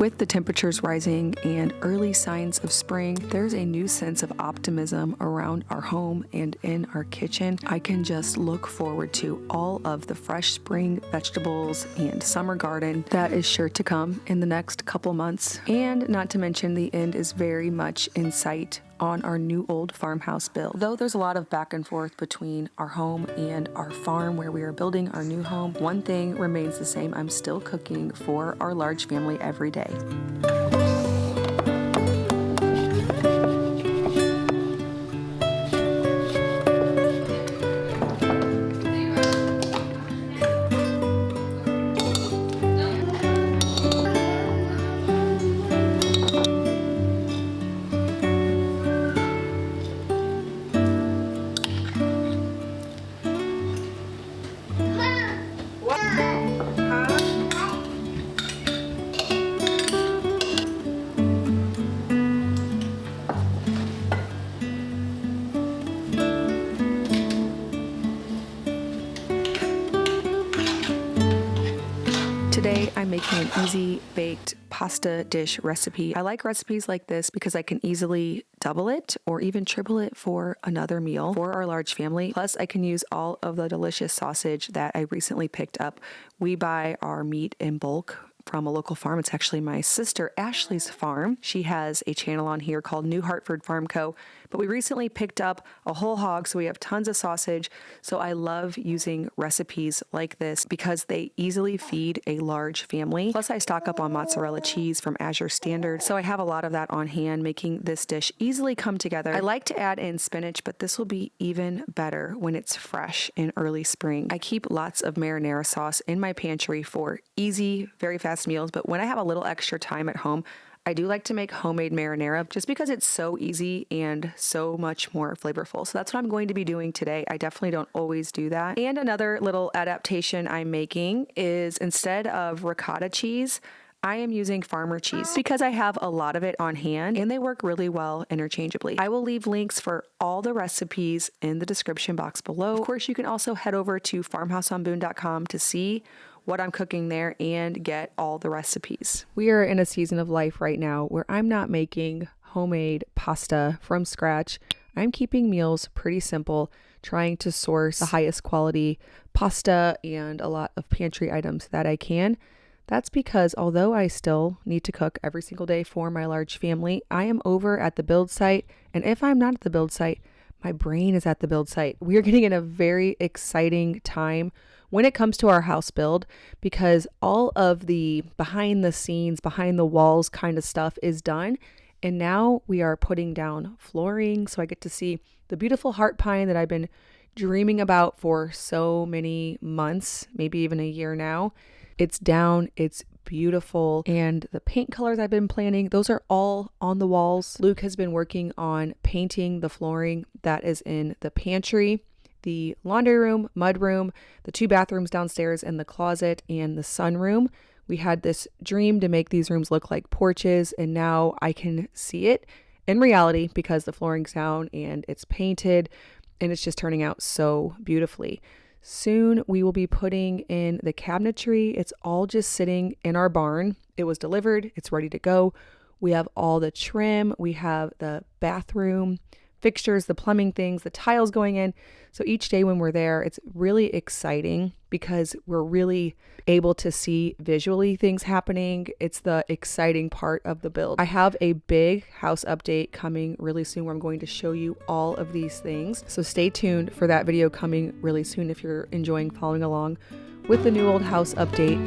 With the temperatures rising and early signs of spring, there's a new sense of optimism around our home and in our kitchen. I can just look forward to all of the fresh spring vegetables and summer garden that is sure to come in the next couple months. And not to mention, the end is very much in sight on our new old farmhouse build. Though there's a lot of back and forth between our home and our farm where we are building our new home, one thing remains the same. I'm still cooking for our large family every day. Today, I'm making an easy baked pasta dish recipe. I like recipes like this because I can easily double it or even triple it for another meal for our large family. Plus, I can use all of the delicious sausage that I recently picked up. We buy our meat in bulk from a local farm. It's actually my sister Ashley's farm. She has a channel on here called New Hartford Farm Co. But we recently picked up a whole hog, so we have tons of sausage. So I love using recipes like this because they easily feed a large family. Plus I stock up on mozzarella cheese from Azure Standard. So I have a lot of that on hand, making this dish easily come together. I like to add in spinach, but this will be even better when it's fresh in early spring. I keep lots of marinara sauce in my pantry for easy, very fast meals, but when I have a little extra time at home, I do like to make homemade marinara just because it's so easy and so much more flavorful. So that's what I'm going to be doing today. I definitely don't always do that. And another little adaptation I'm making is instead of ricotta cheese, I am using farmer cheese because I have a lot of it on hand and they work really well interchangeably. I will leave links for all the recipes in the description box below. Of course, you can also head over to farmhouseonboone.com to see what I'm cooking there and get all the recipes. We are in a season of life right now where I'm not making homemade pasta from scratch. I'm keeping meals pretty simple, trying to source the highest quality pasta and a lot of pantry items that I can. That's because although I still need to cook every single day for my large family, I am over at the build site. And if I'm not at the build site, my brain is at the build site. We are getting in a very exciting time when it comes to our house build because all of the behind the scenes, behind the walls kind of stuff is done. And now we are putting down flooring. So I get to see the beautiful heart pine that I've been dreaming about for so many months, maybe even a year now. It's down, it's beautiful. And the paint colors I've been planning, those are all on the walls. Luke has been working on painting the flooring that is in the pantry, the laundry room, mud room, the 2 bathrooms downstairs, and the closet and the sunroom. We had this dream to make these rooms look like porches, and now I can see it in reality because the flooring's down and it's painted and it's just turning out so beautifully. Soon we will be putting in the cabinetry. It's all just sitting in our barn. It was delivered. It's ready to go. We have all the trim. We have the bathroom fixtures, the plumbing things, the tiles going in. So each day when we're there, it's really exciting because we're really able to see visually things happening. It's the exciting part of the build. I have a big house update coming really soon where I'm going to show you all of these things. So stay tuned for that video coming really soon if you're enjoying following along with the new old house update.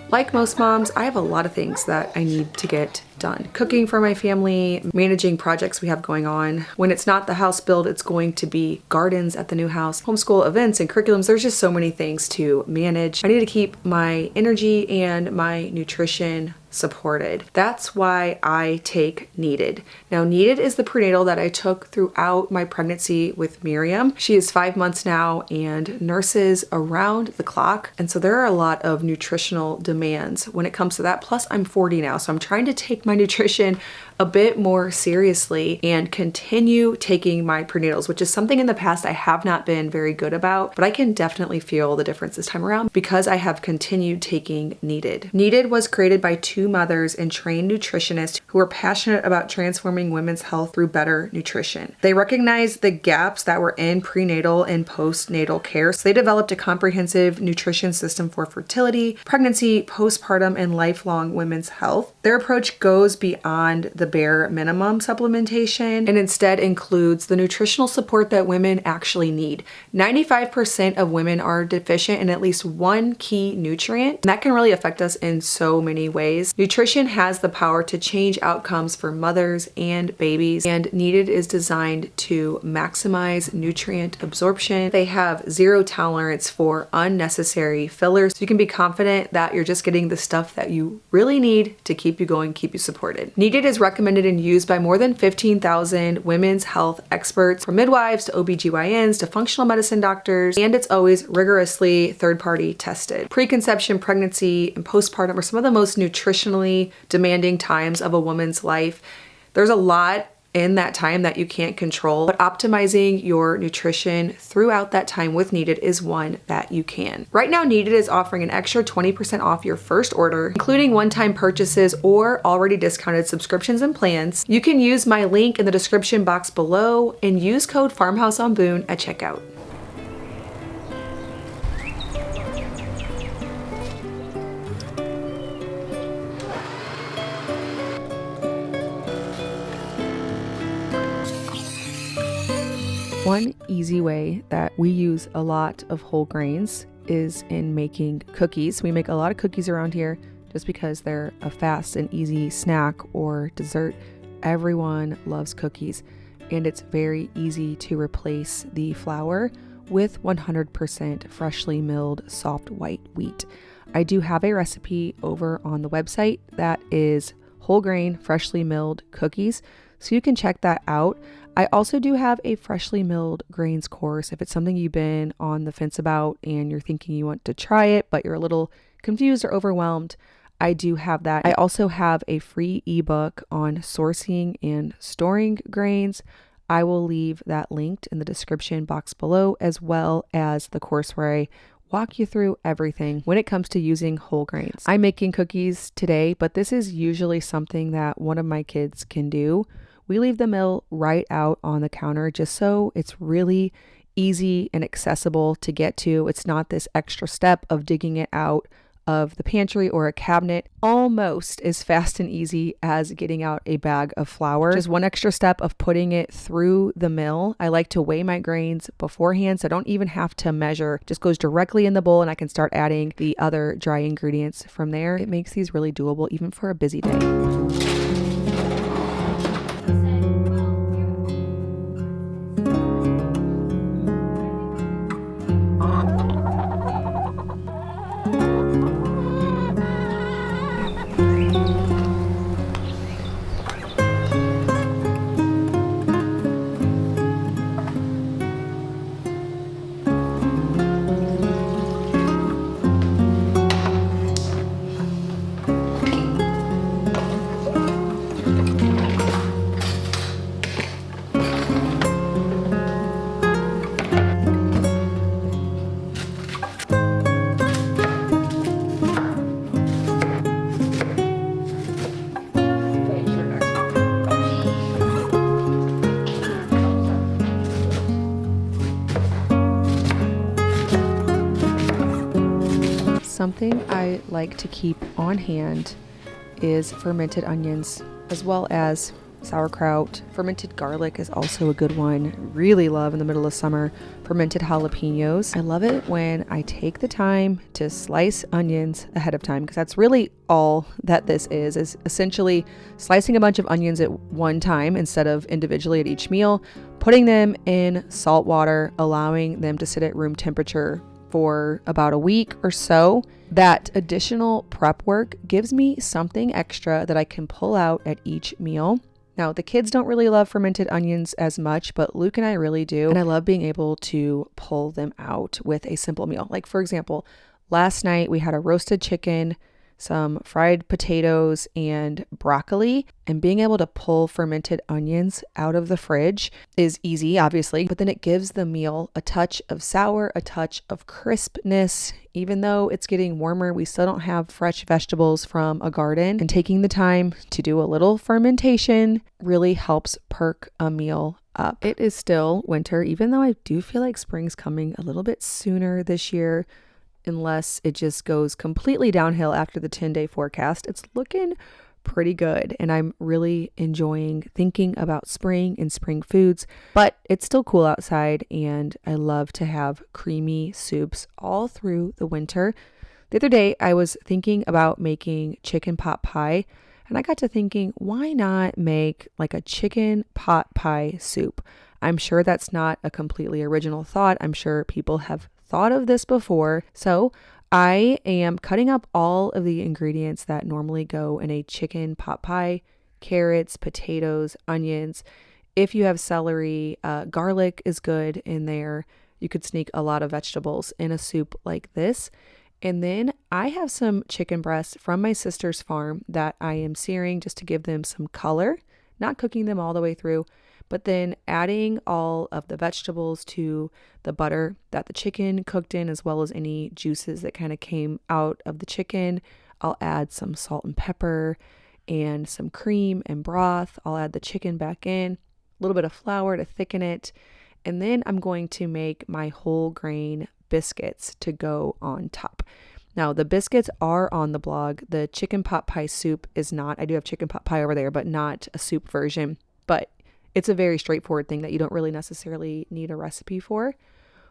Like most moms, I have a lot of things that I need to get done. Cooking for my family, managing projects we have going on. When it's not the house build, it's going to be gardens at the new house, homeschool events and curriculums. There's just so many things to manage. I need to keep my energy and my nutrition supported. That's why I take Needed. Now, Needed is the prenatal that I took throughout my pregnancy with Miriam. She is 5 months now and nurses around the clock. And so there are a lot of nutritional demands when it comes to that. Plus, I'm 40 now, so I'm trying to take my nutrition a bit more seriously and continue taking my prenatals, which is something in the past I have not been very good about, but I can definitely feel the difference this time around because I have continued taking Needed. Needed was created by two mothers and trained nutritionists who are passionate about transforming women's health through better nutrition. They recognized the gaps that were in prenatal and postnatal care, so they developed a comprehensive nutrition system for fertility, pregnancy, postpartum, and lifelong women's health. Their approach goes beyond the bare minimum supplementation and instead includes the nutritional support that women actually need. 95% of women are deficient in at least one key nutrient, and that can really affect us in so many ways. Nutrition has the power to change outcomes for mothers and babies, and Needed is designed to maximize nutrient absorption. They have zero tolerance for unnecessary fillers, so you can be confident that you're just getting the stuff that you really need to keep you going, keep you supported. Needed is recommended and used by more than 15,000 women's health experts, from midwives to OBGYNs to functional medicine doctors, and it's always rigorously third-party tested. Preconception, pregnancy, and postpartum are some of the most nutritionally demanding times of a woman's life. There's a lot in that time that you can't control, but optimizing your nutrition throughout that time with Needed is one that you can. Right now, Needed is offering an extra 20% off your first order, including one-time purchases or already discounted subscriptions and plans. You can use my link in the description box below and use code Farmhouse on Boone at checkout. One easy way that we use a lot of whole grains is in making cookies. We make a lot of cookies around here just because they're a fast and easy snack or dessert. Everyone loves cookies, and it's very easy to replace the flour with 100% freshly milled soft white wheat. I do have a recipe over on the website that is whole grain, freshly milled cookies, so you can check that out. I also do have a freshly milled grains course. If it's something you've been on the fence about and you're thinking you want to try it, but you're a little confused or overwhelmed, I do have that. I also have a free ebook on sourcing and storing grains. I will leave that linked in the description box below, as well as the course where I walk you through everything when it comes to using whole grains. I'm making cookies today, but this is usually something that one of my kids can do. We leave the mill right out on the counter just so it's really easy and accessible to get to. It's not this extra step of digging it out of the pantry or a cabinet. Almost as fast and easy as getting out a bag of flour. Just one extra step of putting it through the mill. I like to weigh my grains beforehand, so I don't even have to measure. It just goes directly in the bowl and I can start adding the other dry ingredients from there. It makes these really doable even for a busy day. Something I like to keep on hand is fermented onions, as well as sauerkraut. Fermented garlic is also a good one. Really love in the middle of summer fermented jalapenos. I love it when I take the time to slice onions ahead of time, because that's really all that this is essentially slicing a bunch of onions at one time instead of individually at each meal, putting them in salt water, allowing them to sit at room temperature for about a week or so. That additional prep work gives me something extra that I can pull out at each meal. Now, the kids don't really love fermented onions as much, but Luke and I really do. And I love being able to pull them out with a simple meal. Like, for example, last night we had a roasted chicken some fried potatoes and broccoli. And being able to pull fermented onions out of the fridge is easy, obviously, but then it gives the meal a touch of sour, a touch of crispness. Even though it's getting warmer, we still don't have fresh vegetables from a garden, and taking the time to do a little fermentation really helps perk a meal up. It is still winter, even though I do feel like spring's coming a little bit sooner this year, unless it just goes completely downhill after the 10-day forecast. It's looking pretty good, and I'm really enjoying thinking about spring and spring foods, but it's still cool outside, and I love to have creamy soups all through the winter. The other day, I was thinking about making chicken pot pie, and I got to thinking, why not make like a chicken pot pie soup? I'm sure that's not a completely original thought. I'm sure people have thought of this before. So I am cutting up all of the ingredients that normally go in a chicken pot pie: carrots, potatoes, onions. If you have celery, garlic is good in there. You could sneak a lot of vegetables in a soup like this. And then I have some chicken breasts from my sister's farm that I am searing just to give them some color, not cooking them all the way through, but then adding all of the vegetables to the butter that the chicken cooked in, as well as any juices that kind of came out of the chicken. I'll add some salt and pepper and some cream and broth. I'll add the chicken back in, a little bit of flour to thicken it. And then I'm going to make my whole grain biscuits to go on top. Now, the biscuits are on the blog. The chicken pot pie soup is not. I do have chicken pot pie over there, but not a soup version. But it's a very straightforward thing that you don't really necessarily need a recipe for.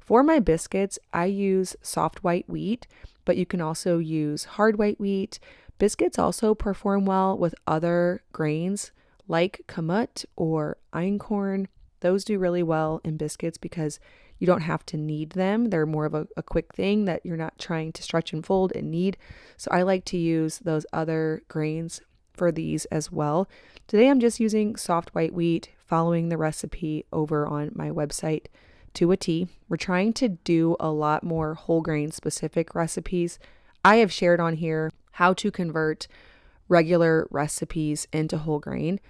For my biscuits, I use soft white wheat, but you can also use hard white wheat. Biscuits also perform well with other grains like kamut or einkorn. Those do really well in biscuits because you don't have to knead them. They're more of a quick thing that you're not trying to stretch and fold and knead. So I like to use those other grains for these as well. Today I'm just using soft white wheat, following the recipe over on my website to a T. We're trying to do a lot more whole grain specific recipes. I have shared on here how to convert regular recipes into whole grain,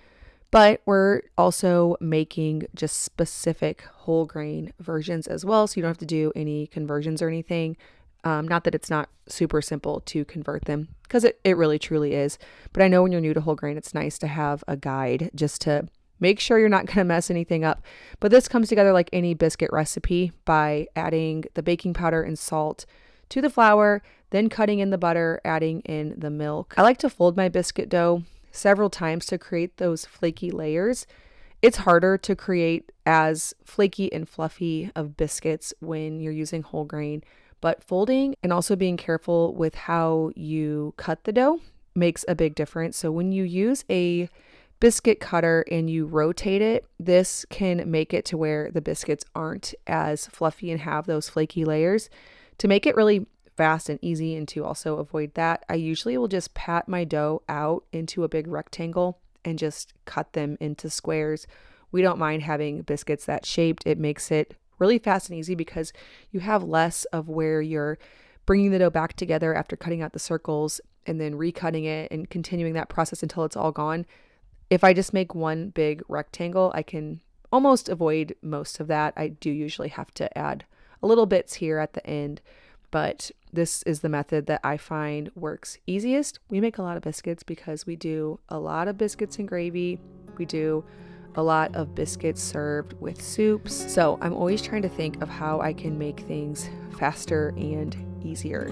but we're also making just specific whole grain versions as well, so you don't have to do any conversions or anything. Not that it's not super simple to convert them, because it really truly is. But I know when you're new to whole grain, it's nice to have a guide just to make sure you're not going to mess anything up. But this comes together like any biscuit recipe by adding the baking powder and salt to the flour, then cutting in the butter, adding in the milk. I like to fold my biscuit dough several times to create those flaky layers. It's harder to create as flaky and fluffy of biscuits when you're using whole grain, but folding and also being careful with how you cut the dough makes a big difference. So when you use a biscuit cutter and you rotate it, this can make it to where the biscuits aren't as fluffy and have those flaky layers. To make it really fast and easy, and to also avoid that, I usually will just pat my dough out into a big rectangle and just cut them into squares. We don't mind having biscuits that shaped. It makes it really fast and easy because you have less of where you're bringing the dough back together after cutting out the circles and then recutting it and continuing that process until it's all gone. If I just make one big rectangle, I can almost avoid most of that. I do usually have to add a little bits here at the end, but this is the method that I find works easiest. We make a lot of biscuits because we do a lot of biscuits and gravy. We do a lot of biscuits served with soups. So I'm always trying to think of how I can make things faster and easier.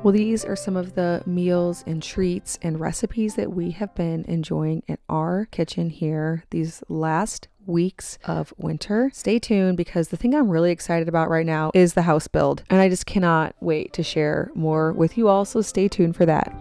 Well, these are some of the meals and treats and recipes that we have been enjoying in our kitchen here these last weeks of winter. Stay tuned because the thing I'm really excited about right now is the house build, and I just cannot wait to share more with you all, so stay tuned for that.